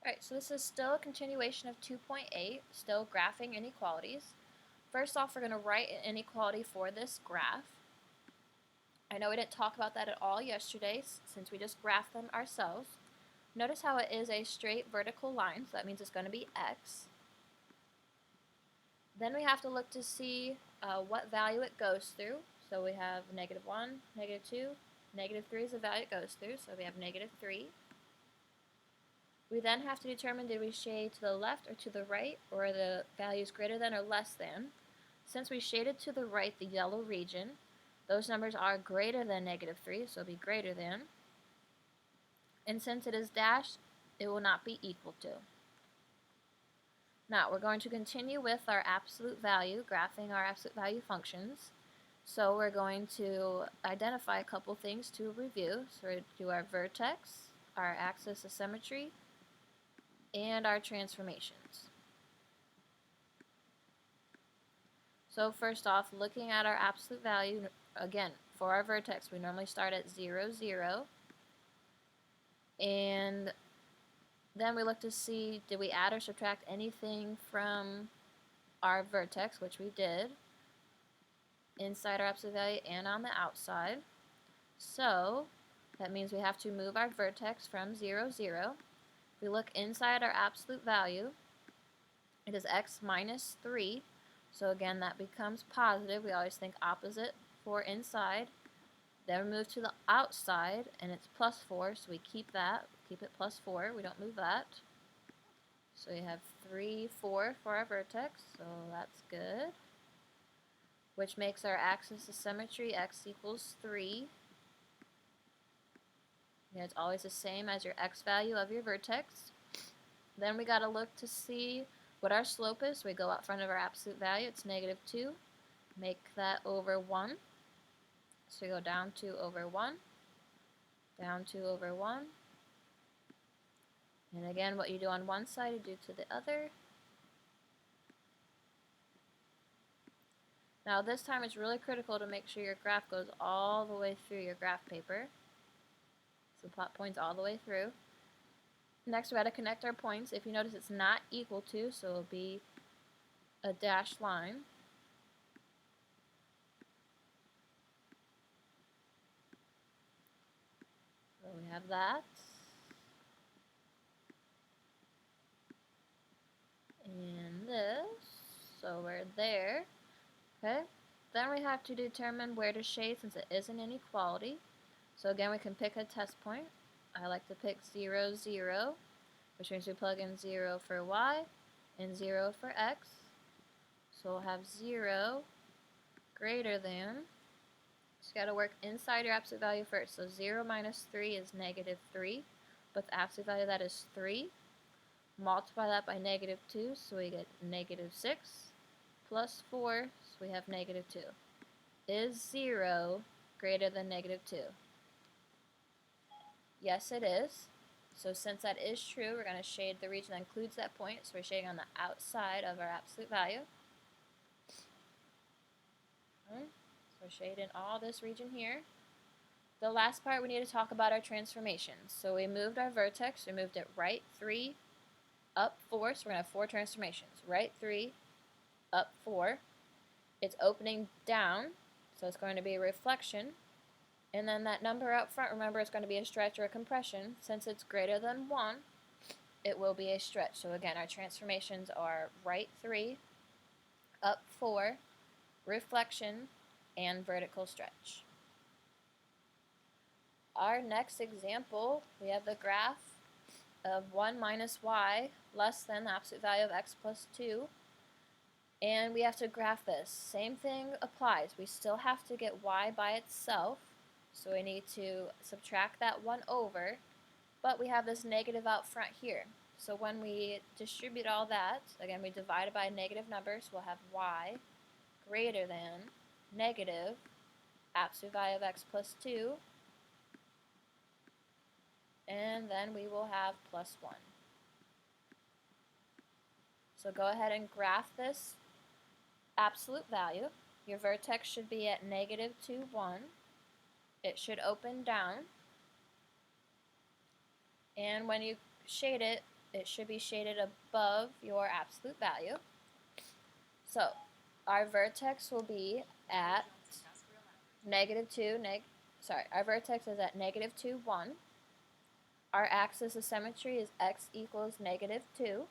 Alright, so this is still a continuation of 2.8, still graphing inequalities. First off, we're going to write an inequality for this graph. I know we didn't talk about that at all yesterday since we just graphed them ourselves. Notice how it is a straight vertical line, so that means it's going to be x. Then we have to look to see what value it goes through. So we have -1, -2, -3 is the value it goes through, so we have -3. We then have to determine did we shade to the left or to the right, or the value is greater than or less than. Since we shaded to the right, the yellow region, those numbers are greater than -3, so it'll be greater than. And since it is dashed, it will not be equal to. Now, we're going to continue with our absolute value, graphing our absolute value functions. So we're going to identify a couple things to review. So we're going to do our vertex, our axis of symmetry, and our transformations. So first off, looking at our absolute value, again, for our vertex, we normally start at 0, 0. And then we look to see, did we add or subtract anything from our vertex, which we did, inside our absolute value and on the outside. So that means we have to move our vertex from 0, 0. If we look inside our absolute value, it is x minus 3. So again, that becomes positive. We always think opposite for inside. Then we move to the outside, and it's plus 4, so we keep that. Keep it plus 4. We don't move that. So we have 3, 4 for our vertex, so that's good. Which makes our axis of symmetry x equals 3. Yeah, it's always the same as your x value of your vertex. Then we got to look to see what our slope is. So we go out front of our absolute value. It's -2. Make that over 1. So we go down 2 over 1. Down 2 over 1. And again, what you do on one side, you do to the other. Now this time it's really critical to make sure your graph goes all the way through your graph paper. So plot points all the way through. Next we got to connect our points. If you notice it's not equal to, so it'll be a dashed line. So we have that. And this, so we're there. Okay, then we have to determine where to shade since it is an inequality. So again, we can pick a test point. I like to pick 0, 0, which means we plug in 0 for y and 0 for x. So we'll have 0 greater than, so you got to work inside your absolute value first. So 0 minus 3 is -3, but the absolute value of that is 3. Multiply that by -2, so we get -6, plus 4, so we have -2. Is 0 greater than -2? Yes, it is. So since that is true, we're going to shade the region that includes that point. So we're shading on the outside of our absolute value. Okay. So we're shading all this region here. The last part, we need to talk about our transformations. So we moved our vertex. We moved it right 3, up 4. So we're going to have 4 transformations. Right 3, up 4. It's opening down, so it's going to be a reflection. And then that number out front, remember, it's going to be a stretch or a compression. Since it's greater than 1, it will be a stretch. So again, our transformations are right 3, up 4, reflection, and vertical stretch. Our next example, we have the graph of 1 minus y less than the absolute value of x plus 2. And we have to graph this. Same thing applies. We still have to get y by itself. So we need to subtract that 1 over, but we have this negative out front here. So when we distribute all that, again, we divide it by a negative number, so we'll have y greater than negative absolute value of x plus 2, and then we will have plus 1. So go ahead and graph this absolute value. Your vertex should be at -2, 1. It should open down, and when you shade it, it should be shaded above your absolute value. So our vertex will be at our vertex is at -2, 1. Our axis of symmetry is x equals -2.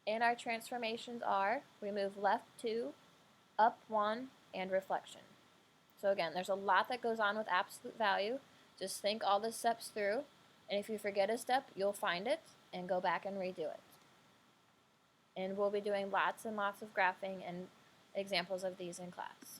And our transformations are, we move left 2, up 1, and reflection. So again, there's a lot that goes on with absolute value. Just think all the steps through, and if you forget a step, you'll find it and go back and redo it. And we'll be doing lots and lots of graphing and examples of these in class.